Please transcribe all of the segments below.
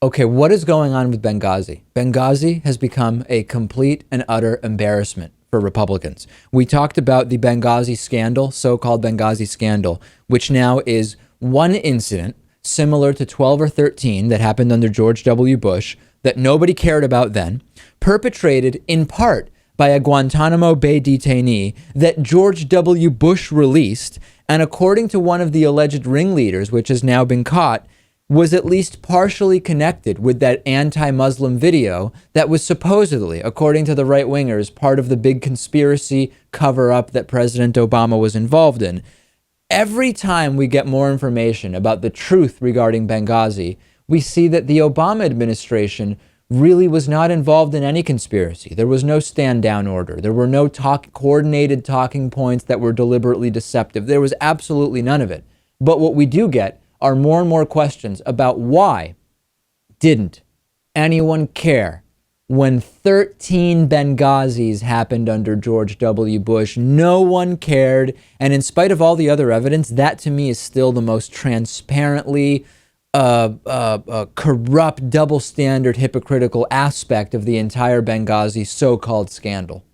Okay, what is going on with Benghazi? Benghazi has become a complete and utter embarrassment for Republicans. We talked about the Benghazi scandal, so-called Benghazi scandal, which now is one incident similar to 12 or 13 that happened under George W. Bush that nobody cared about then, perpetrated in part by a Guantanamo Bay detainee that George W. Bush released, and according to one of the alleged ringleaders, which has now been caught, was at least partially connected with that anti-Muslim video that was supposedly, according to the right-wingers, part of the big conspiracy cover-up that President Obama was involved in. Every time we get more information about the truth regarding Benghazi, we see that the Obama administration really was not involved in any conspiracy. There was no stand-down order. There were no coordinated talking points that were deliberately deceptive. There was absolutely none of it. But what we do get are more and more questions about why didn't anyone care when 13 Benghazis happened under George W. Bush. No one cared. And in spite of all the other evidence, that to me is still the most transparently corrupt, double standard, hypocritical aspect of the entire Benghazi so-called scandal.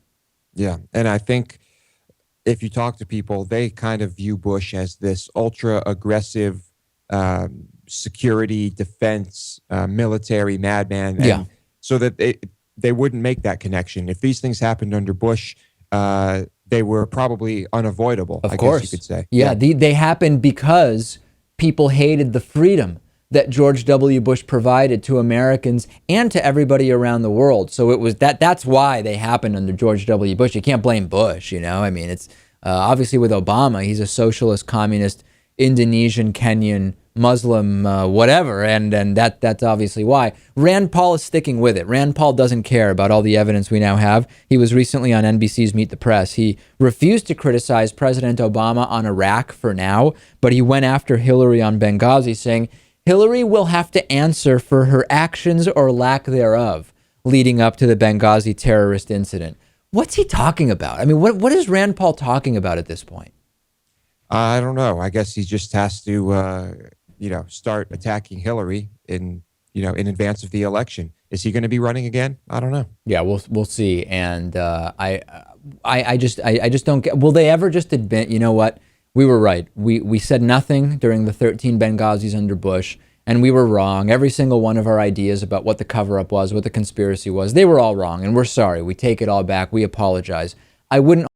Yeah. And I think if you talk to people, they kind of view Bush as this ultra aggressive security, defense, military madman. And Yeah. so that they wouldn't make that connection. If these things happened under Bush, they were probably unavoidable, Of I course. guess you could say. Yeah, they happened because people hated the freedom that George W. Bush provided to Americans and to everybody around the world. So it was that's why they happened under George W. Bush. You can't blame Bush, you know? I mean, it's obviously with Obama, he's a socialist, communist, Indonesian, Kenyan, Muslim, whatever, and that's obviously why. Rand Paul is sticking with it. Rand Paul doesn't care about all the evidence we now have. He was recently on NBC's Meet the Press. He refused to criticize President Obama on Iraq for now, but he went after Hillary on Benghazi, saying Hillary will have to answer for her actions or lack thereof leading up to the Benghazi terrorist incident. What's he talking about? I mean, what is Rand Paul talking about at this point? I don't know. I guess he just has to, start attacking Hillary in advance of the election. Is he going to be running again? I don't know. Yeah, we'll see. And I just don't get. Will they ever just admit? You know what? We were right. We said nothing during the 13 Benghazis under Bush, and we were wrong. Every single one of our ideas about what the cover-up was, what the conspiracy was, they were all wrong, and we're sorry. We take it all back. We apologize. I wouldn't